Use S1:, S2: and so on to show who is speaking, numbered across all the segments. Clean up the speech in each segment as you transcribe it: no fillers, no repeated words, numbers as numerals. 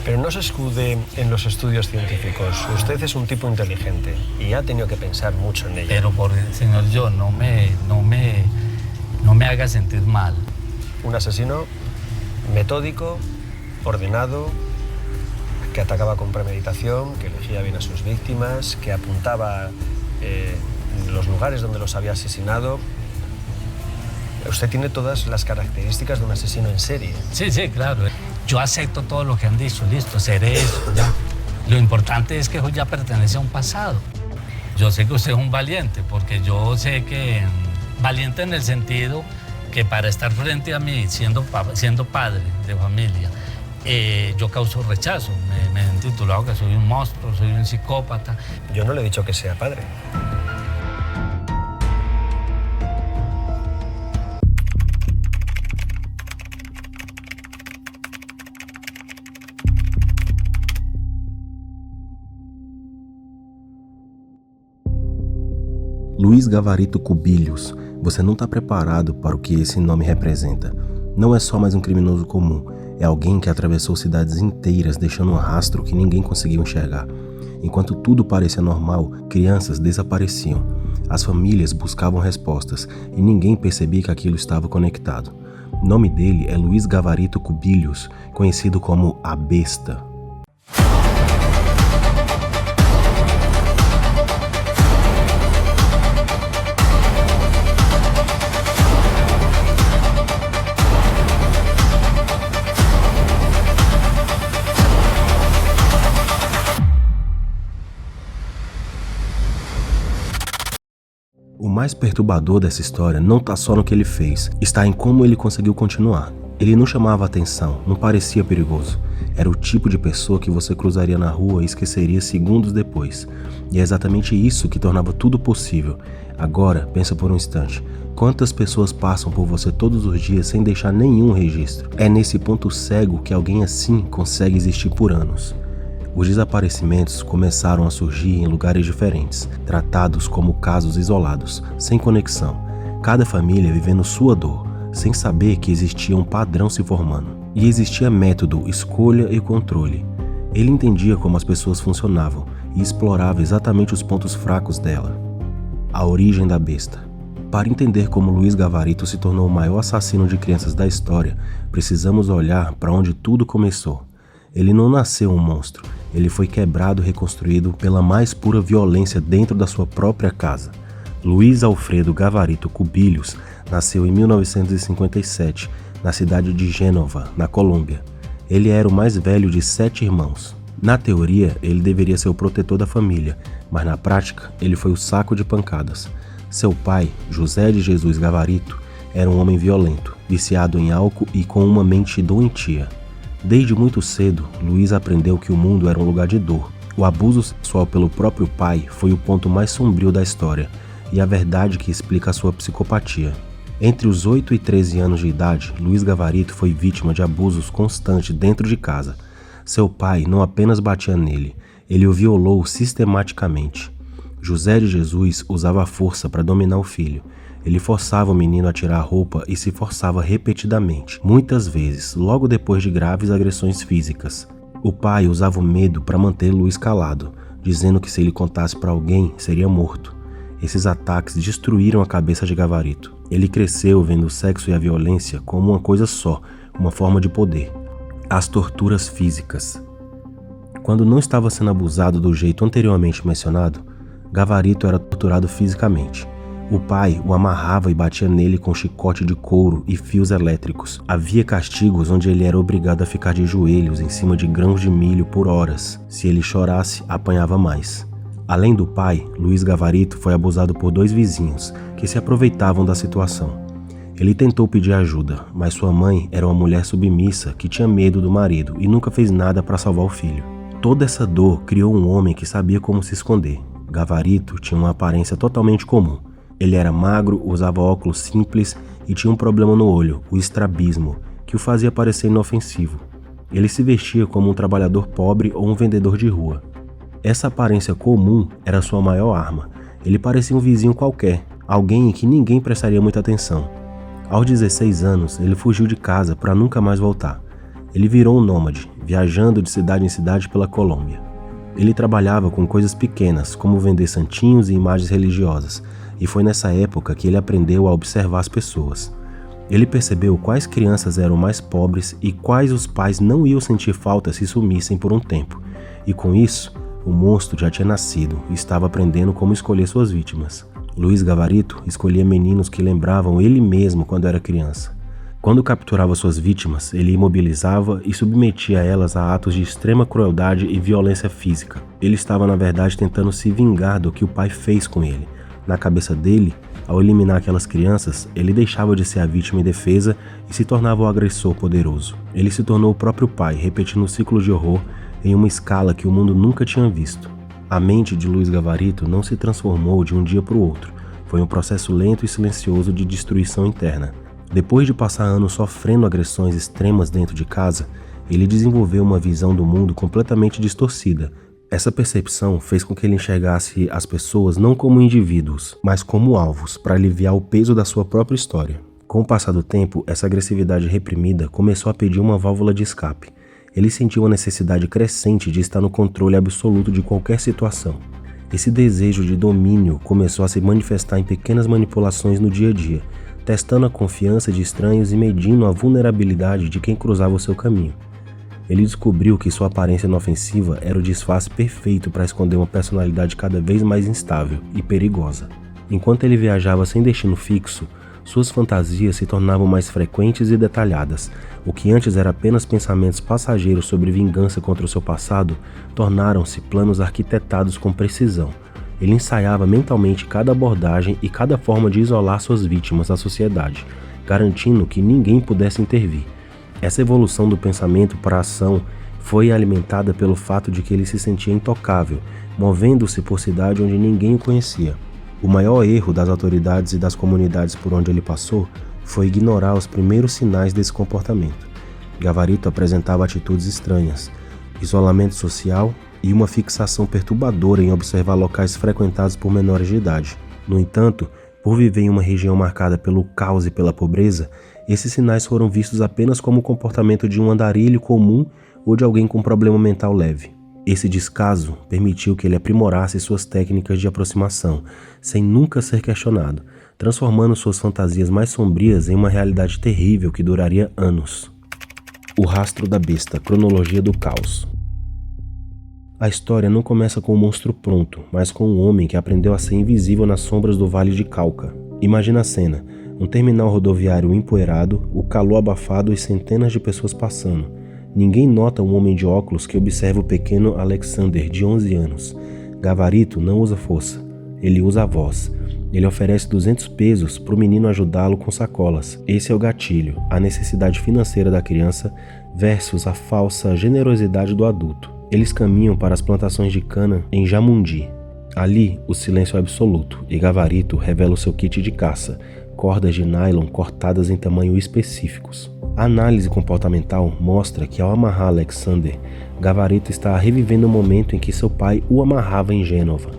S1: Pero no se escude en los estudios científicos. Usted es un tipo inteligente y ha tenido que pensar mucho en ello.
S2: Pero señor John, no me haga sentir mal.
S1: Un asesino metódico, ordenado, que atacaba con premeditación, que elegía bien a sus víctimas, que apuntaba los lugares donde los había asesinado. Usted tiene todas las características de un asesino en serie.
S2: Sí, claro. Yo acepto todo lo que han dicho, listo, seré eso, ya. Lo importante es que eso ya pertenece a un pasado. Yo sé que usted es un valiente, porque yo sé que valiente en el sentido que para estar frente a mí, siendo padre de familia, yo causo rechazo. Me han titulado que soy un monstruo, soy un psicópata.
S1: Yo no le he dicho que sea padre.
S3: Luiz Gavarito Cubillos, você não está preparado para o que esse nome representa. Não é só mais um criminoso comum, é alguém que atravessou cidades inteiras deixando um rastro que ninguém conseguiu enxergar. Enquanto tudo parecia normal, crianças desapareciam. As famílias buscavam respostas e ninguém percebia que aquilo estava conectado. O nome dele é Luiz Gavarito Cubillos, conhecido como a Besta. O mais perturbador dessa história não está só no que ele fez, está em como ele conseguiu continuar. Ele não chamava atenção, não parecia perigoso. Era o tipo de pessoa que você cruzaria na rua e esqueceria segundos depois. E é exatamente isso que tornava tudo possível. Agora, pensa por um instante. Quantas pessoas passam por você todos os dias sem deixar nenhum registro? É nesse ponto cego que alguém assim consegue existir por anos. Os desaparecimentos começaram a surgir em lugares diferentes, tratados como casos isolados, sem conexão. Cada família vivendo sua dor, sem saber que existia um padrão se formando. E existia método, escolha e controle. Ele entendia como as pessoas funcionavam e explorava exatamente os pontos fracos dela. A origem da besta. Para entender como Luiz Gavarito se tornou o maior assassino de crianças da história, precisamos olhar para onde tudo começou. Ele não nasceu um monstro, ele foi quebrado e reconstruído pela mais pura violência dentro da sua própria casa. Luiz Alfredo Gavarito Cubillos nasceu em 1957, na cidade de Gênova, na Colômbia. Ele era o mais velho de 7 irmãos. Na teoria, ele deveria ser o protetor da família, mas na prática, ele foi o saco de pancadas. Seu pai, José de Jesus Gavarito, era um homem violento, viciado em álcool e com uma mente doentia. Desde muito cedo, Luiz aprendeu que o mundo era um lugar de dor. O abuso sexual pelo próprio pai foi o ponto mais sombrio da história e a verdade que explica a sua psicopatia. Entre os 8 e 13 anos de idade, Luiz Gavarito foi vítima de abusos constantes dentro de casa. Seu pai não apenas batia nele, ele o violou sistematicamente. José de Jesus usava a força para dominar o filho. Ele forçava o menino a tirar a roupa e se forçava repetidamente, muitas vezes, logo depois de graves agressões físicas. O pai usava o medo para manter Luiz calado, dizendo que se ele contasse para alguém, seria morto. Esses ataques destruíram a cabeça de Gavarito. Ele cresceu vendo o sexo e a violência como uma coisa só, uma forma de poder. As torturas físicas. Quando não estava sendo abusado do jeito anteriormente mencionado, Gavarito era torturado fisicamente. O pai o amarrava e batia nele com chicote de couro e fios elétricos. Havia castigos onde ele era obrigado a ficar de joelhos em cima de grãos de milho por horas. Se ele chorasse, apanhava mais. Além do pai, Luiz Gavarito foi abusado por 2 vizinhos que se aproveitavam da situação. Ele tentou pedir ajuda, mas sua mãe era uma mulher submissa que tinha medo do marido e nunca fez nada para salvar o filho. Toda essa dor criou um homem que sabia como se esconder. Gavarito tinha uma aparência totalmente comum. Ele era magro, usava óculos simples e tinha um problema no olho, o estrabismo, que o fazia parecer inofensivo. Ele se vestia como um trabalhador pobre ou um vendedor de rua. Essa aparência comum era sua maior arma. Ele parecia um vizinho qualquer, alguém em que ninguém prestaria muita atenção. Aos 16 anos, ele fugiu de casa para nunca mais voltar. Ele virou um nômade, viajando de cidade em cidade pela Colômbia. Ele trabalhava com coisas pequenas, como vender santinhos e imagens religiosas, e foi nessa época que ele aprendeu a observar as pessoas. Ele percebeu quais crianças eram mais pobres e quais os pais não iam sentir falta se sumissem por um tempo. E com isso, o monstro já tinha nascido e estava aprendendo como escolher suas vítimas. Luiz Gavarito escolhia meninos que lembravam ele mesmo quando era criança. Quando capturava suas vítimas, ele imobilizava e submetia elas a atos de extrema crueldade e violência física. Ele estava, na verdade, tentando se vingar do que o pai fez com ele. Na cabeça dele, ao eliminar aquelas crianças, ele deixava de ser a vítima indefesa e se tornava o agressor poderoso. Ele se tornou o próprio pai, repetindo o ciclo de horror em uma escala que o mundo nunca tinha visto. A mente de Luiz Gavarito não se transformou de um dia para o outro. Foi um processo lento e silencioso de destruição interna. Depois de passar anos sofrendo agressões extremas dentro de casa, ele desenvolveu uma visão do mundo completamente distorcida. Essa percepção fez com que ele enxergasse as pessoas não como indivíduos, mas como alvos para aliviar o peso da sua própria história. Com o passar do tempo, essa agressividade reprimida começou a pedir uma válvula de escape. Ele sentiu a necessidade crescente de estar no controle absoluto de qualquer situação. Esse desejo de domínio começou a se manifestar em pequenas manipulações no dia a dia, testando a confiança de estranhos e medindo a vulnerabilidade de quem cruzava o seu caminho. Ele descobriu que sua aparência inofensiva era o disfarce perfeito para esconder uma personalidade cada vez mais instável e perigosa. Enquanto ele viajava sem destino fixo, suas fantasias se tornavam mais frequentes e detalhadas. O que antes era apenas pensamentos passageiros sobre vingança contra o seu passado, tornaram-se planos arquitetados com precisão. Ele ensaiava mentalmente cada abordagem e cada forma de isolar suas vítimas da sociedade, garantindo que ninguém pudesse intervir. Essa evolução do pensamento para a ação foi alimentada pelo fato de que ele se sentia intocável, movendo-se por cidade onde ninguém o conhecia. O maior erro das autoridades e das comunidades por onde ele passou foi ignorar os primeiros sinais desse comportamento. Gavarito apresentava atitudes estranhas, isolamento social e uma fixação perturbadora em observar locais frequentados por menores de idade. No entanto, por viver em uma região marcada pelo caos e pela pobreza, esses sinais foram vistos apenas como o comportamento de um andarilho comum ou de alguém com problema mental leve. Esse descaso permitiu que ele aprimorasse suas técnicas de aproximação, sem nunca ser questionado, transformando suas fantasias mais sombrias em uma realidade terrível que duraria anos. O Rastro da Besta, cronologia do caos. A história não começa com um monstro pronto, mas com um homem que aprendeu a ser invisível nas sombras do Vale de Cauca. Imagina a cena, um terminal rodoviário empoeirado, o calor abafado e centenas de pessoas passando. Ninguém nota um homem de óculos que observa o pequeno Alexander, de 11 anos. Gavarito não usa força, ele usa a voz. Ele oferece 200 pesos para o menino ajudá-lo com sacolas. Esse é o gatilho, a necessidade financeira da criança versus a falsa generosidade do adulto. Eles caminham para as plantações de cana em Jamundi. Ali, o silêncio é absoluto e Gavarito revela o seu kit de caça, cordas de nylon cortadas em tamanho específicos. A análise comportamental mostra que ao amarrar Alexander, Gavarito está revivendo o momento em que seu pai o amarrava em Gênova.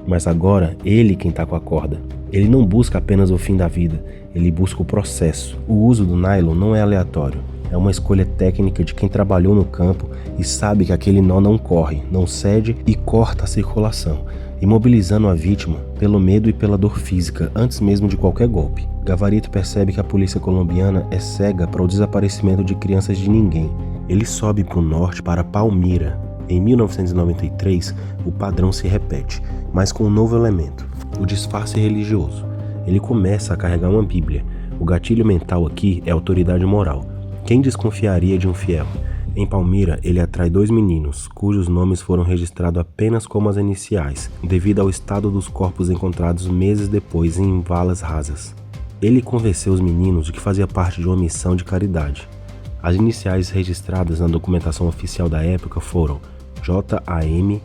S3: Mas agora, ele quem está com a corda. Ele não busca apenas o fim da vida, ele busca o processo. O uso do nylon não é aleatório. É uma escolha técnica de quem trabalhou no campo e sabe que aquele nó não corre, não cede e corta a circulação, imobilizando a vítima pelo medo e pela dor física antes mesmo de qualquer golpe. Gavarito percebe que a polícia colombiana é cega para o desaparecimento de crianças de ninguém. Ele sobe para o norte, para Palmira. Em 1993, o padrão se repete, mas com um novo elemento, o disfarce religioso. Ele começa a carregar uma Bíblia. O gatilho mental aqui é autoridade moral. Quem desconfiaria de um fiel? Em Palmira, ele atrai 2 meninos, cujos nomes foram registrados apenas como as iniciais, devido ao estado dos corpos encontrados meses depois em valas rasas. Ele convenceu os meninos de que fazia parte de uma missão de caridade. As iniciais registradas na documentação oficial da época foram JAMFAC.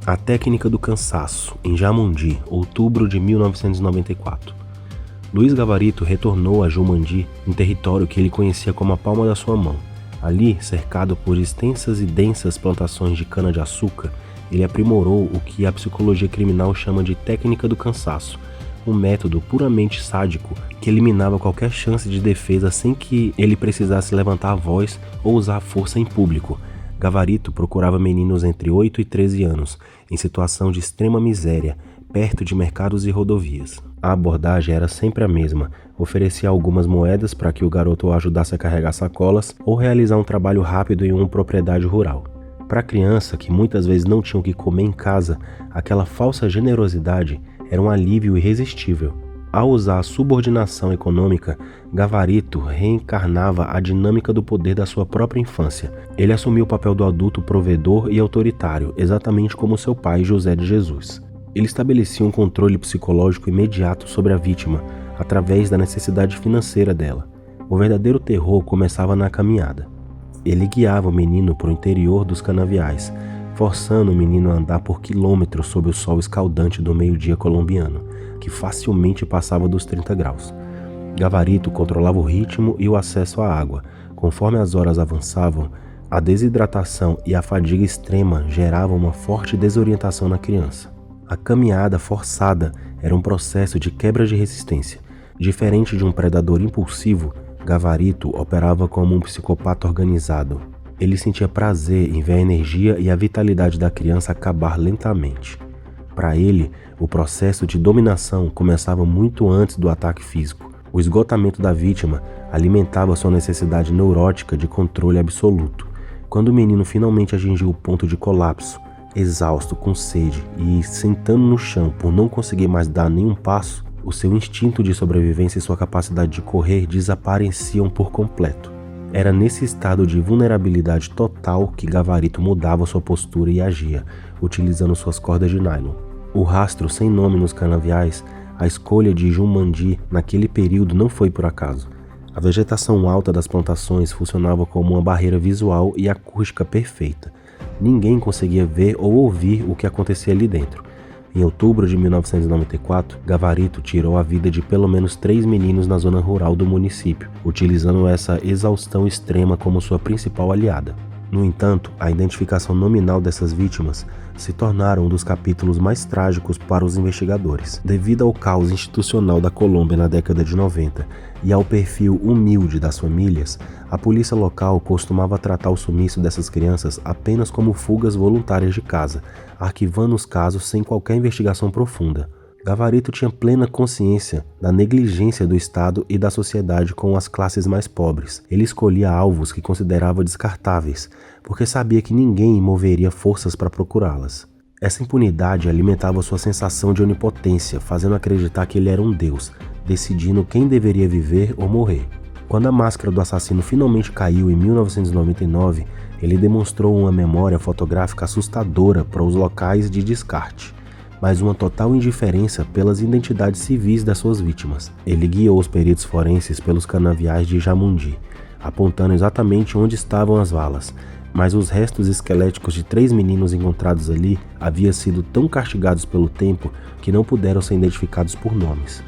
S3: A técnica do cansaço, em Jamundi, outubro de 1994. Luiz Gavarito retornou a Jumandi, um território que ele conhecia como a palma da sua mão. Ali, cercado por extensas e densas plantações de cana-de-açúcar, ele aprimorou o que a psicologia criminal chama de técnica do cansaço, um método puramente sádico que eliminava qualquer chance de defesa sem que ele precisasse levantar a voz ou usar força em público. Gavarito procurava meninos entre 8 e 13 anos, em situação de extrema miséria, perto de mercados e rodovias. A abordagem era sempre a mesma: oferecia algumas moedas para que o garoto o ajudasse a carregar sacolas ou realizar um trabalho rápido em uma propriedade rural. Para a criança, que muitas vezes não tinha o que comer em casa, aquela falsa generosidade era um alívio irresistível. Ao usar a subordinação econômica, Gavarito reencarnava a dinâmica do poder da sua própria infância. Ele assumiu o papel do adulto provedor e autoritário, exatamente como seu pai José de Jesus. Ele estabelecia um controle psicológico imediato sobre a vítima, através da necessidade financeira dela. O verdadeiro terror começava na caminhada. Ele guiava o menino para o interior dos canaviais, forçando o menino a andar por quilômetros sob o sol escaldante do meio-dia colombiano, que facilmente passava dos 30 graus. Gavarito controlava o ritmo e o acesso à água. Conforme as horas avançavam, a desidratação e a fadiga extrema geravam uma forte desorientação na criança. A caminhada forçada era um processo de quebra de resistência. Diferente de um predador impulsivo, Gavarito operava como um psicopata organizado. Ele sentia prazer em ver a energia e a vitalidade da criança acabar lentamente. Para ele, o processo de dominação começava muito antes do ataque físico. O esgotamento da vítima alimentava sua necessidade neurótica de controle absoluto. Quando o menino finalmente atingiu o ponto de colapso, exausto, com sede e sentando no chão por não conseguir mais dar nenhum passo, o seu instinto de sobrevivência e sua capacidade de correr desapareciam por completo. Era nesse estado de vulnerabilidade total que Gavarito mudava sua postura e agia, utilizando suas cordas de nylon. O rastro sem nome nos canaviais, a escolha de Jumanji naquele período não foi por acaso. A vegetação alta das plantações funcionava como uma barreira visual e acústica perfeita. Ninguém conseguia ver ou ouvir o que acontecia ali dentro. Em outubro de 1994, Gavarito tirou a vida de pelo menos 3 meninos na zona rural do município, utilizando essa exaustão extrema como sua principal aliada. No entanto, a identificação nominal dessas vítimas se tornaram um dos capítulos mais trágicos para os investigadores. Devido ao caos institucional da Colômbia na década de 90 e ao perfil humilde das famílias, a polícia local costumava tratar o sumiço dessas crianças apenas como fugas voluntárias de casa, arquivando os casos sem qualquer investigação profunda. Gavarito tinha plena consciência da negligência do Estado e da sociedade com as classes mais pobres. Ele escolhia alvos que considerava descartáveis, porque sabia que ninguém moveria forças para procurá-las. Essa impunidade alimentava sua sensação de onipotência, fazendo acreditar que ele era um deus, decidindo quem deveria viver ou morrer. Quando a máscara do assassino finalmente caiu em 1999, ele demonstrou uma memória fotográfica assustadora para os locais de descarte, mas uma total indiferença pelas identidades civis das suas vítimas. Ele guiou os peritos forenses pelos canaviais de Jamundi, apontando exatamente onde estavam as valas, mas os restos esqueléticos de 3 meninos encontrados ali haviam sido tão castigados pelo tempo que não puderam ser identificados por nomes.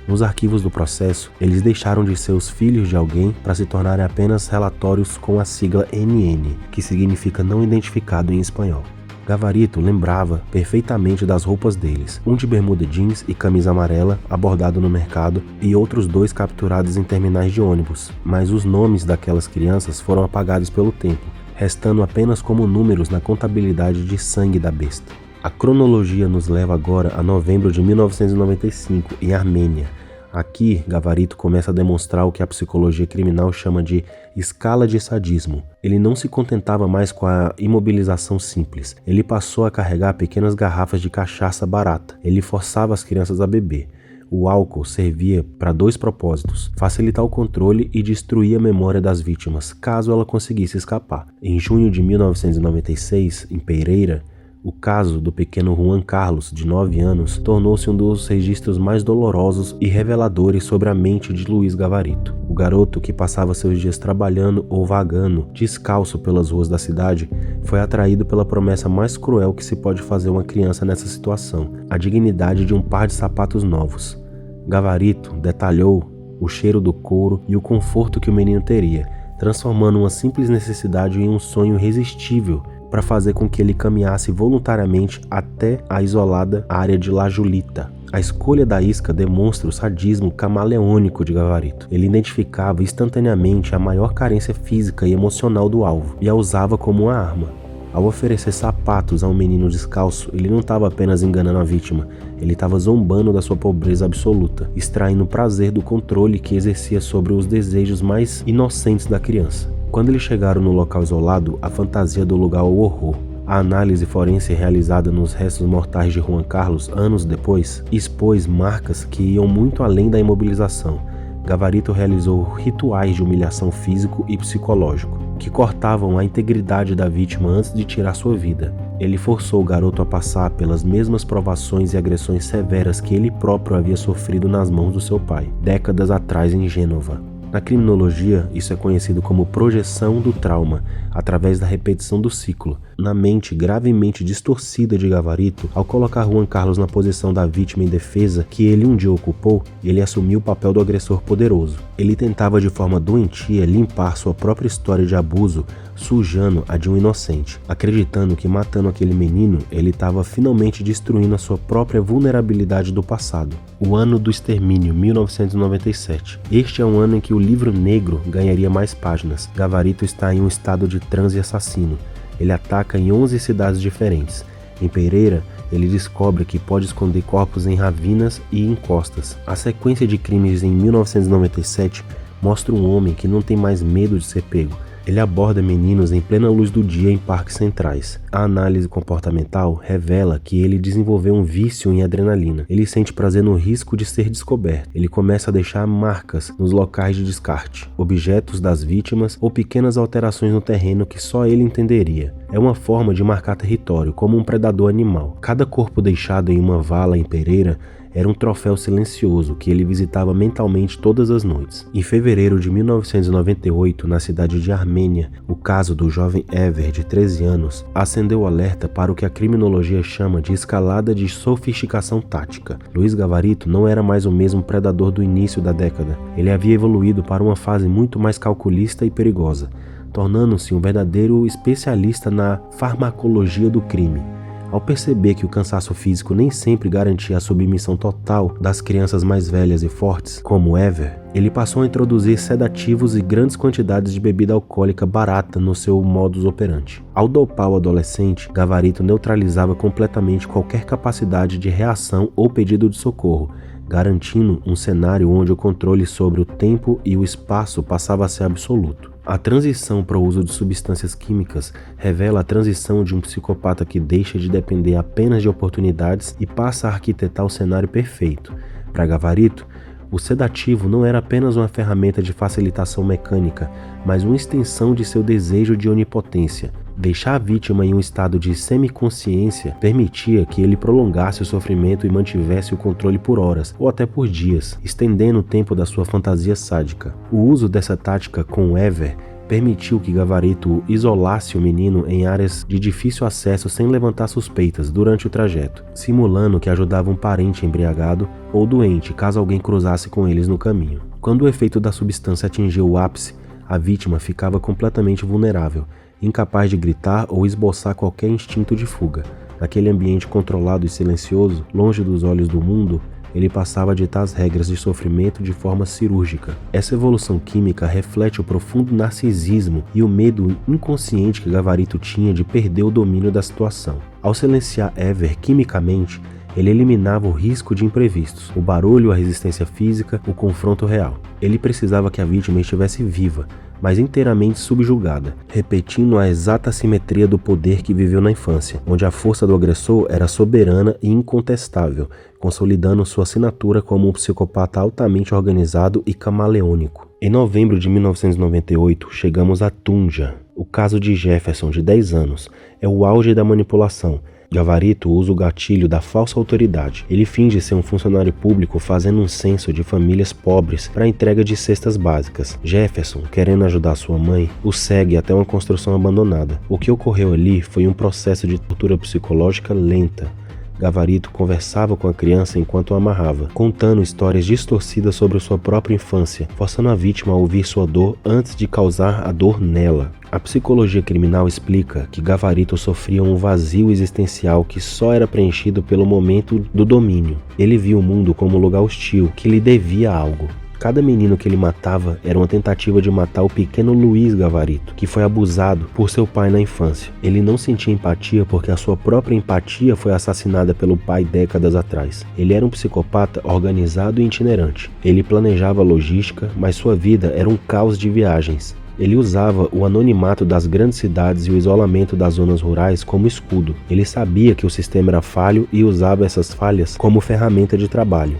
S3: Nos arquivos do processo, eles deixaram de ser os filhos de alguém para se tornarem apenas relatórios com a sigla NN, que significa não identificado em espanhol. Gavarito lembrava perfeitamente das roupas deles, um de bermuda jeans e camisa amarela, abordado no mercado, e outros 2 capturados em terminais de ônibus, mas os nomes daquelas crianças foram apagados pelo tempo, restando apenas como números na contabilidade de sangue da besta. A cronologia nos leva agora a novembro de 1995, em Armênia. Aqui, Gavarito começa a demonstrar o que a psicologia criminal chama de escala de sadismo. Ele não se contentava mais com a imobilização simples. Ele passou a carregar pequenas garrafas de cachaça barata. Ele forçava as crianças a beber. O álcool servia para 2 propósitos: facilitar o controle e destruir a memória das vítimas, caso ela conseguisse escapar. Em junho de 1996, em Pereira, o caso do pequeno Juan Carlos, de 9 anos, tornou-se um dos registros mais dolorosos e reveladores sobre a mente de Luiz Gavarito. O garoto, que passava seus dias trabalhando ou vagando, descalço pelas ruas da cidade, foi atraído pela promessa mais cruel que se pode fazer uma criança nessa situação: a dignidade de um par de sapatos novos. Gavarito detalhou o cheiro do couro e o conforto que o menino teria, transformando uma simples necessidade em um sonho irresistível para fazer com que ele caminhasse voluntariamente até a isolada área de La Julita. A escolha da isca demonstra o sadismo camaleônico de Gavarito. Ele identificava instantaneamente a maior carência física e emocional do alvo e a usava como uma arma. Ao oferecer sapatos a um menino descalço, ele não estava apenas enganando a vítima, ele estava zombando da sua pobreza absoluta, extraindo prazer do controle que exercia sobre os desejos mais inocentes da criança. Quando eles chegaram no local isolado, a fantasia do lugar o horror. A análise forense realizada nos restos mortais de Juan Carlos anos depois expôs marcas que iam muito além da imobilização. Gavarito realizou rituais de humilhação físico e psicológico, que cortavam a integridade da vítima antes de tirar sua vida. Ele forçou o garoto a passar pelas mesmas provações e agressões severas que ele próprio havia sofrido nas mãos do seu pai, décadas atrás em Gênova. Na criminologia, isso é conhecido como projeção do trauma, através da repetição do ciclo. Na mente gravemente distorcida de Gavarito, ao colocar Juan Carlos na posição da vítima indefesa que ele um dia ocupou, ele assumiu o papel do agressor poderoso. Ele tentava de forma doentia limpar sua própria história de abuso, sujando a de um inocente, acreditando que matando aquele menino, ele estava finalmente destruindo a sua própria vulnerabilidade do passado. O ano do extermínio, 1997. Este é um ano em que o livro negro ganharia mais páginas. Gavarito está em um estado de transe assassino. Ele ataca em 11 cidades diferentes. Em Pereira, ele descobre que pode esconder corpos em ravinas e encostas. A sequência de crimes em 1997 mostra um homem que não tem mais medo de ser pego. Ele aborda meninos em plena luz do dia em parques centrais. A análise comportamental revela que ele desenvolveu um vício em adrenalina. Ele sente prazer no risco de ser descoberto. Ele começa a deixar marcas nos locais de descarte, objetos das vítimas ou pequenas alterações no terreno que só ele entenderia. É uma forma de marcar território, como um predador animal. Cada corpo deixado em uma vala em Pereira era um troféu silencioso que ele visitava mentalmente todas as noites. Em fevereiro de 1998, na cidade de Armênia, o caso do jovem Ever, de 13 anos, acendeu o alerta para o que a criminologia chama de escalada de sofisticação tática. Luiz Gavarito não era mais o mesmo predador do início da década. Ele havia evoluído para uma fase muito mais calculista e perigosa, tornando-se um verdadeiro especialista na farmacologia do crime. Ao perceber que o cansaço físico nem sempre garantia a submissão total das crianças mais velhas e fortes, como Ever, ele passou a introduzir sedativos e grandes quantidades de bebida alcoólica barata no seu modus operandi. Ao dopar o adolescente, Gavarito neutralizava completamente qualquer capacidade de reação ou pedido de socorro, garantindo um cenário onde o controle sobre o tempo e o espaço passava a ser absoluto. A transição para o uso de substâncias químicas revela a transição de um psicopata que deixa de depender apenas de oportunidades e passa a arquitetar o cenário perfeito. Para Gavarito, o sedativo não era apenas uma ferramenta de facilitação mecânica, mas uma extensão de seu desejo de onipotência. Deixar a vítima em um estado de semiconsciência permitia que ele prolongasse o sofrimento e mantivesse o controle por horas, ou até por dias, estendendo o tempo da sua fantasia sádica. O uso dessa tática com Ever permitiu que Gavarito isolasse o menino em áreas de difícil acesso sem levantar suspeitas durante o trajeto, simulando que ajudava um parente embriagado ou doente caso alguém cruzasse com eles no caminho. Quando o efeito da substância atingiu o ápice, a vítima ficava completamente vulnerável, incapaz de gritar ou esboçar qualquer instinto de fuga. Naquele ambiente controlado e silencioso, longe dos olhos do mundo, ele passava a ditar as regras de sofrimento de forma cirúrgica. Essa evolução química reflete o profundo narcisismo e o medo inconsciente que Gavarito tinha de perder o domínio da situação. Ao silenciar Ever quimicamente, ele eliminava o risco de imprevistos, o barulho, a resistência física, o confronto real. Ele precisava que a vítima estivesse viva, mas inteiramente subjugada, repetindo a exata simetria do poder que viveu na infância, onde a força do agressor era soberana e incontestável, consolidando sua assinatura como um psicopata altamente organizado e camaleônico. Em novembro de 1998, chegamos a Tunja. O caso de Jefferson, de 10 anos, é o auge da manipulação. Gavarito usa o gatilho da falsa autoridade. Ele finge ser um funcionário público fazendo um censo de famílias pobres para a entrega de cestas básicas. Jefferson, querendo ajudar sua mãe, o segue até uma construção abandonada. O que ocorreu ali foi um processo de tortura psicológica lenta. Gavarito conversava com a criança enquanto a amarrava, contando histórias distorcidas sobre sua própria infância, forçando a vítima a ouvir sua dor antes de causar a dor nela. A psicologia criminal explica que Gavarito sofria um vazio existencial que só era preenchido pelo momento do domínio. Ele via o mundo como um lugar hostil, que lhe devia algo. Cada menino que ele matava era uma tentativa de matar o pequeno Luiz Gavarito, que foi abusado por seu pai na infância. Ele não sentia empatia porque a sua própria empatia foi assassinada pelo pai décadas atrás. Ele era um psicopata organizado e itinerante. Ele planejava a logística, mas sua vida era um caos de viagens. Ele usava o anonimato das grandes cidades e o isolamento das zonas rurais como escudo. Ele sabia que o sistema era falho e usava essas falhas como ferramenta de trabalho.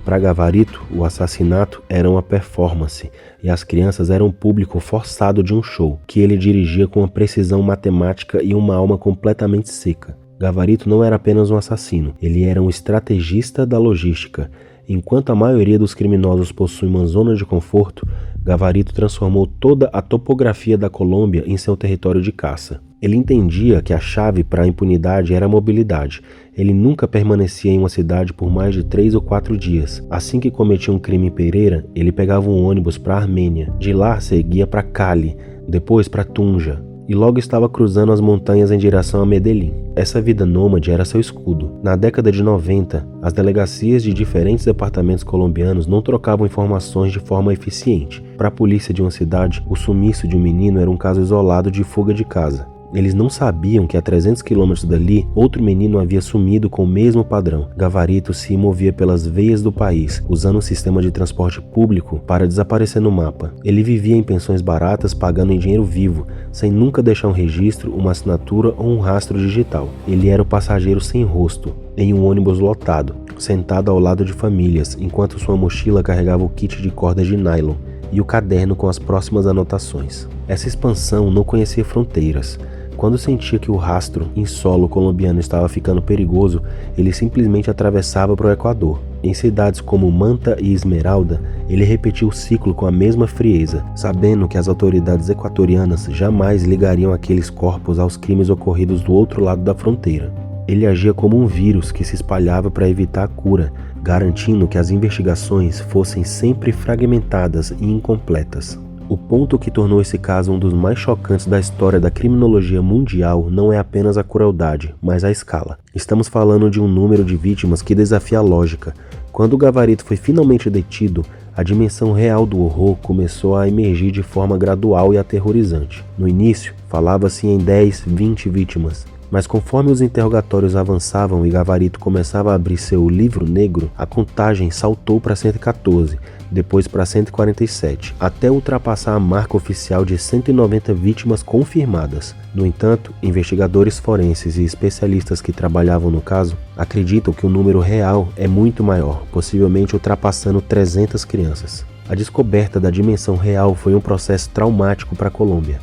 S3: Para Gavarito, o assassinato era uma performance e as crianças eram um público forçado de um show, que ele dirigia com uma precisão matemática e uma alma completamente seca. Gavarito não era apenas um assassino, ele era um estrategista da logística. Enquanto a maioria dos criminosos possui uma zona de conforto, Gavarito transformou toda a topografia da Colômbia em seu território de caça. Ele entendia que a chave para a impunidade era a mobilidade. Ele nunca permanecia em uma cidade por mais de 3 ou 4 dias. Assim que cometia um crime em Pereira, ele pegava um ônibus para a Armênia. De lá seguia para Cali, depois para Tunja, e logo estava cruzando as montanhas em direção a Medellín. Essa vida nômade era seu escudo. Na década de 90, as delegacias de diferentes departamentos colombianos não trocavam informações de forma eficiente. Para a polícia de uma cidade, o sumiço de um menino era um caso isolado de fuga de casa. Eles não sabiam que a 300 quilômetros dali, outro menino havia sumido com o mesmo padrão. Gavarito se movia pelas veias do país, usando um sistema de transporte público para desaparecer no mapa. Ele vivia em pensões baratas, pagando em dinheiro vivo, sem nunca deixar um registro, uma assinatura ou um rastro digital. Ele era o passageiro sem rosto, em um ônibus lotado, sentado ao lado de famílias, enquanto sua mochila carregava o kit de cordas de nylon e o caderno com as próximas anotações. Essa expansão não conhecia fronteiras. Quando sentia que o rastro em solo colombiano estava ficando perigoso, ele simplesmente atravessava para o Equador. Em cidades como Manta e Esmeralda, ele repetiu o ciclo com a mesma frieza, sabendo que as autoridades equatorianas jamais ligariam aqueles corpos aos crimes ocorridos do outro lado da fronteira. Ele agia como um vírus que se espalhava para evitar a cura, garantindo que as investigações fossem sempre fragmentadas e incompletas. O ponto que tornou esse caso um dos mais chocantes da história da criminologia mundial não é apenas a crueldade, mas a escala. Estamos falando de um número de vítimas que desafia a lógica. Quando o Gavarito foi finalmente detido, a dimensão real do horror começou a emergir de forma gradual e aterrorizante. No início, falava-se em 10, 20 vítimas. Mas conforme os interrogatórios avançavam e Gavarito começava a abrir seu livro negro, a contagem saltou para 114, depois para 147, até ultrapassar a marca oficial de 190 vítimas confirmadas. No entanto, investigadores forenses e especialistas que trabalhavam no caso acreditam que o número real é muito maior, possivelmente ultrapassando 300 crianças. A descoberta da dimensão real foi um processo traumático para a Colômbia.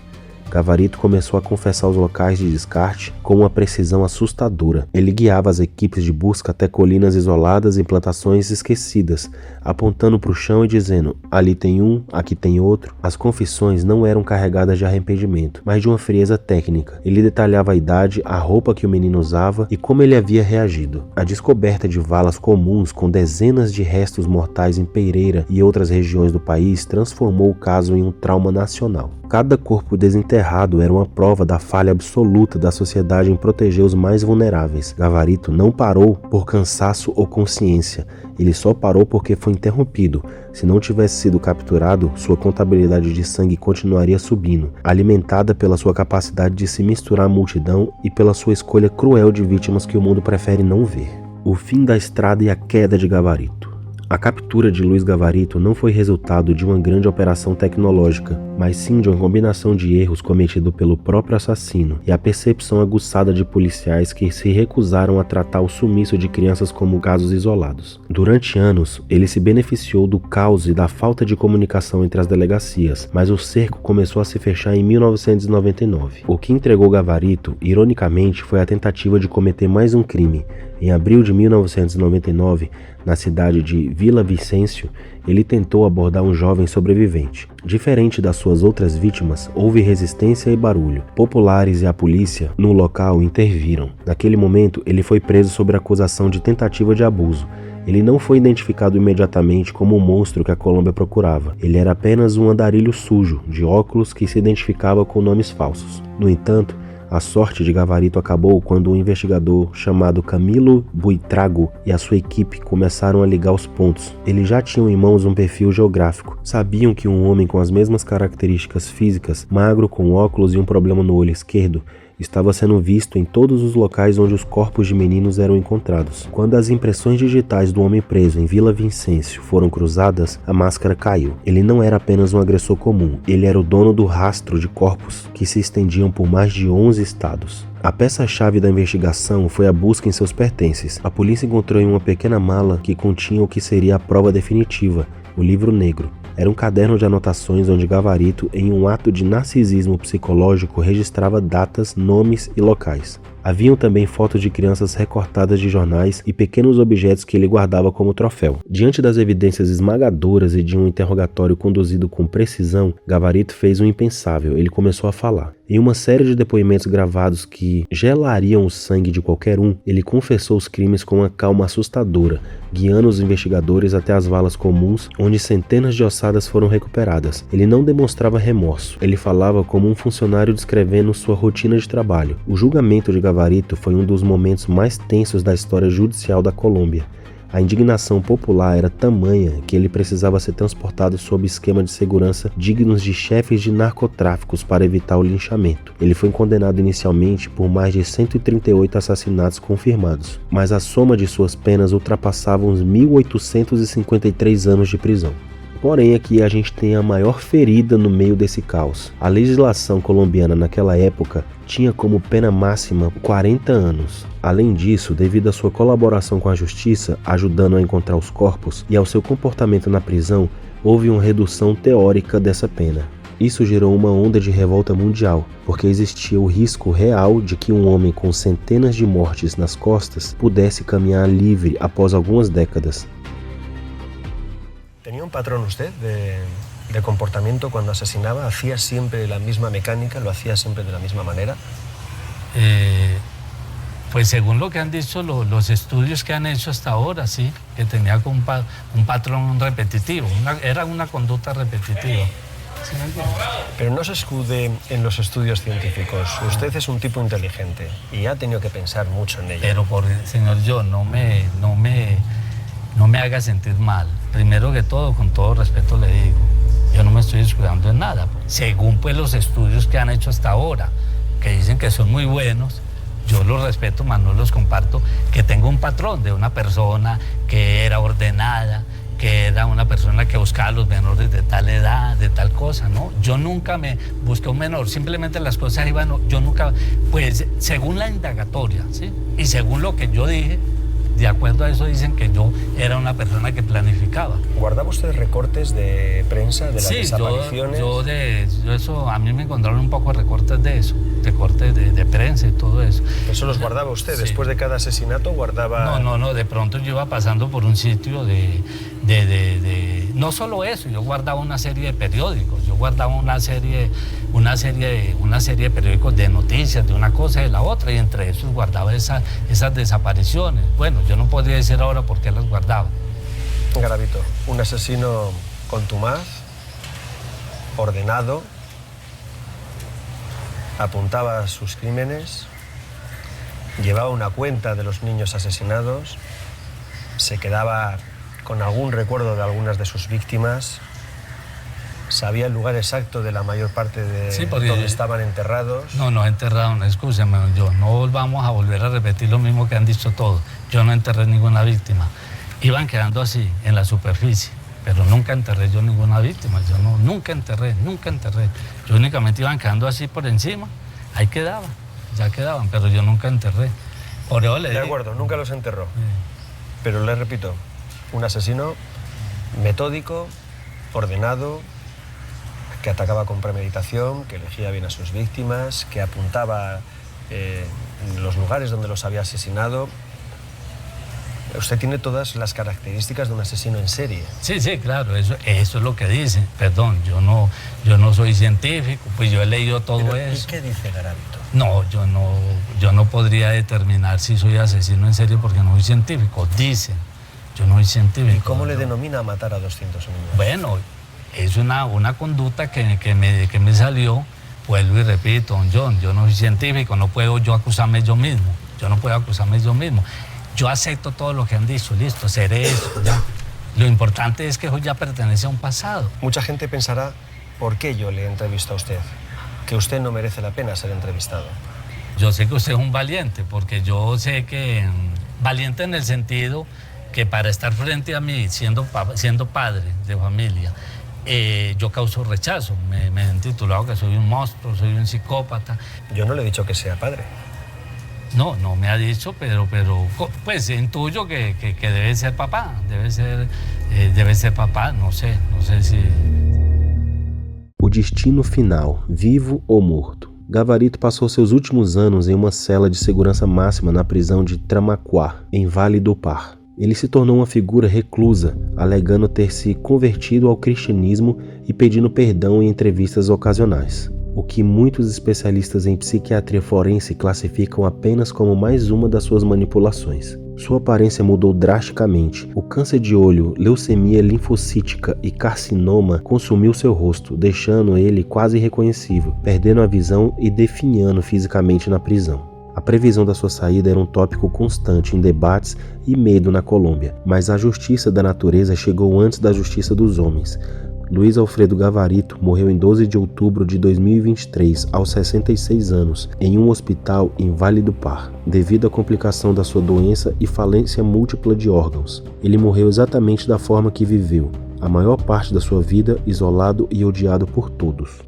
S3: Gavarito começou a confessar os locais de descarte com uma precisão assustadora. Ele guiava as equipes de busca até colinas isoladas e plantações esquecidas, apontando para o chão e dizendo: ali tem um, aqui tem outro. As confissões não eram carregadas de arrependimento, mas de uma frieza técnica. Ele detalhava a idade, a roupa que o menino usava e como ele havia reagido. A descoberta de valas comuns com dezenas de restos mortais em Pereira e outras regiões do país transformou o caso em um trauma nacional. Cada corpo desenterrado era uma prova da falha absoluta da sociedade em proteger os mais vulneráveis. Gavarito não parou por cansaço ou consciência, ele só parou porque foi interrompido. Se não tivesse sido capturado, sua contabilidade de sangue continuaria subindo, alimentada pela sua capacidade de se misturar à multidão e pela sua escolha cruel de vítimas que o mundo prefere não ver. O fim da estrada e a queda de Gavarito. A captura de Luiz Gavarito não foi resultado de uma grande operação tecnológica, mas sim de uma combinação de erros cometidos pelo próprio assassino e a percepção aguçada de policiais que se recusaram a tratar o sumiço de crianças como casos isolados. Durante anos, ele se beneficiou do caos e da falta de comunicação entre as delegacias, mas o cerco começou a se fechar em 1999. O que entregou Gavarito, ironicamente, foi a tentativa de cometer mais um crime. Em abril de 1999, na cidade de Vila Vicêncio, ele tentou abordar um jovem sobrevivente. Diferente das suas outras vítimas, houve resistência e barulho. Populares e a polícia no local interviram. Naquele momento, ele foi preso sob acusação de tentativa de abuso. Ele não foi identificado imediatamente como o monstro que a Colômbia procurava. Ele era apenas um andarilho sujo, de óculos que se identificava com nomes falsos. No entanto, a sorte de Gavarito acabou quando um investigador chamado Camilo Buitrago e a sua equipe começaram a ligar os pontos. Eles já tinham em mãos um perfil geográfico. Sabiam que um homem com as mesmas características físicas, magro, com óculos e um problema no olho esquerdo, estava sendo visto em todos os locais onde os corpos de meninos eram encontrados. Quando as impressões digitais do homem preso em Vila Vicêncio foram cruzadas, a máscara caiu. Ele não era apenas um agressor comum, ele era o dono do rastro de corpos que se estendiam por mais de 11 estados. A peça-chave da investigação foi a busca em seus pertences. A polícia encontrou em uma pequena mala que continha o que seria a prova definitiva, o livro negro. Era um caderno de anotações onde Gavarito, em um ato de narcisismo psicológico, registrava datas, nomes e locais. Haviam também fotos de crianças recortadas de jornais e pequenos objetos que ele guardava como troféu. Diante das evidências esmagadoras e de um interrogatório conduzido com precisão, Gavarito fez o impensável. Ele começou a falar. Em uma série de depoimentos gravados que gelariam o sangue de qualquer um, ele confessou os crimes com uma calma assustadora, guiando os investigadores até as valas comuns, onde centenas de ossadas foram recuperadas. Ele não demonstrava remorso. Ele falava como um funcionário descrevendo sua rotina de trabalho. O julgamento de Gavarito foi um dos momentos mais tensos da história judicial da Colômbia. A indignação popular era tamanha que ele precisava ser transportado sob esquema de segurança dignos de chefes de narcotráficos para evitar o linchamento. Ele foi condenado inicialmente por mais de 138 assassinatos confirmados, mas a soma de suas penas ultrapassava uns 1.853 anos de prisão. Porém, aqui a gente tem a maior ferida no meio desse caos. A legislação colombiana naquela época tinha como pena máxima 40 anos. Além disso, devido à sua colaboração com a justiça, ajudando a encontrar os corpos, e ao seu comportamento na prisão, houve uma redução teórica dessa pena. Isso gerou uma onda de revolta mundial, porque existia o risco real de que um homem com centenas de mortes nas costas pudesse caminhar livre após algumas décadas.
S1: ¿Tenía un patrón usted de comportamiento cuando asesinaba? ¿Hacía siempre la misma mecánica? ¿Lo hacía siempre de la misma manera?
S2: Pues según lo que han dicho los estudios que han hecho hasta ahora, sí, que tenía un patrón repetitivo, era una conducta repetitiva. ¿Sí me entiende?
S1: Pero no se escude en los estudios científicos. Usted es un tipo inteligente y ha tenido que pensar mucho en ello.
S2: Pero señor, yo no me haga sentir mal. Primero que todo, con todo respeto le digo, yo no me estoy descuidando en nada. Según pues los estudios que han hecho hasta ahora, que dicen que son muy buenos, yo los respeto, mas no los comparto, que tengo un patrón de una persona que era ordenada, que era una persona que buscaba a los menores de tal edad, de tal cosa, ¿no? Yo nunca me busqué un menor, simplemente las cosas iban, yo nunca, pues según la indagatoria, ¿sí? Y según lo que yo dije, de acuerdo a eso dicen que yo era una persona que planificaba.
S1: ¿Guardaba usted recortes de prensa de las desapariciones?
S2: Yo eso, a mí me encontraron un poco recortes de eso, recortes de prensa y todo eso.
S1: ¿Eso los guardaba usted? Sí. ¿Después de cada asesinato guardaba...?
S2: No, de pronto yo iba pasando por un sitio no solo eso, yo guardaba una serie de periódicos, yo guardaba una serie de periódicos de noticias, de una cosa y de la otra, y entre esos guardaba esas desapariciones. Bueno, yo no podría decir ahora por qué las guardaba.
S1: Garavito, un asesino contumaz, ordenado, apuntaba sus crímenes, llevaba una cuenta de los niños asesinados, se quedaba con algún recuerdo de algunas de sus víctimas, sabía el lugar exacto de la mayor parte de donde estaban enterrados.
S2: No enterraron, escúcheme, no vamos a volver a repetir lo mismo que han dicho todos. Yo no enterré ninguna víctima. Iban quedando así, en la superficie, pero nunca enterré yo ninguna víctima. Yo nunca enterré. Yo únicamente iban quedando así por encima, ahí quedaban, ya quedaban, pero yo nunca enterré. Por eso
S1: de acuerdo, nunca los enterró. Sí. Pero le repito, un asesino metódico, ordenado, que atacaba con premeditación, que elegía bien a sus víctimas, que apuntaba en los lugares donde los había asesinado. Usted tiene todas las características de un asesino en serie.
S2: Sí, claro, eso es lo que dicen. Perdón, yo no soy científico, pues yo he leído todo eso.
S1: ¿Y qué dice Garavito?
S2: No, yo no podría determinar si soy asesino en serie porque no soy científico. Dicen, yo no soy científico.
S1: ¿Y cómo le denomina matar a 200 niños?
S2: Bueno, es una conducta que me salió, vuelvo y repito, don John, yo no soy científico, no puedo yo acusarme yo mismo. Yo acepto todo lo que han dicho, listo, seré eso, ya. Lo importante es que eso ya pertenece a un pasado.
S1: Mucha gente pensará, ¿por qué yo le entrevisto a usted? Que usted no merece la pena ser entrevistado.
S2: Yo sé que usted es un valiente, porque yo sé que valiente en el sentido que para estar frente a mí, siendo padre de familia, yo causo rechazo. Me han titulado que soy un monstruo, soy un psicópata.
S1: Yo no le he dicho que sea padre.
S2: No me ha dicho, pero pues intuyo que debe ser papá, debe ser papá, no sé si...
S3: O destino final, vivo ou morto. Gavarito passou seus últimos anos em uma cela de segurança máxima na prisão de Tramaquá, em Vale do Par. Ele se tornou uma figura reclusa, alegando ter se convertido ao cristianismo e pedindo perdão em entrevistas ocasionais, o que muitos especialistas em psiquiatria forense classificam apenas como mais uma das suas manipulações. Sua aparência mudou drasticamente. O câncer de olho, leucemia linfocítica e carcinoma consumiu seu rosto, deixando ele quase irreconhecível, perdendo a visão e definhando fisicamente na prisão. A previsão da sua saída era um tópico constante em debates e medo na Colômbia, mas a justiça da natureza chegou antes da justiça dos homens. Luiz Alfredo Gavarito morreu em 12 de outubro de 2023, aos 66 anos, em um hospital em Vale do Par, devido à complicação da sua doença e falência múltipla de órgãos. Ele morreu exatamente da forma que viveu, a maior parte da sua vida isolado e odiado por todos.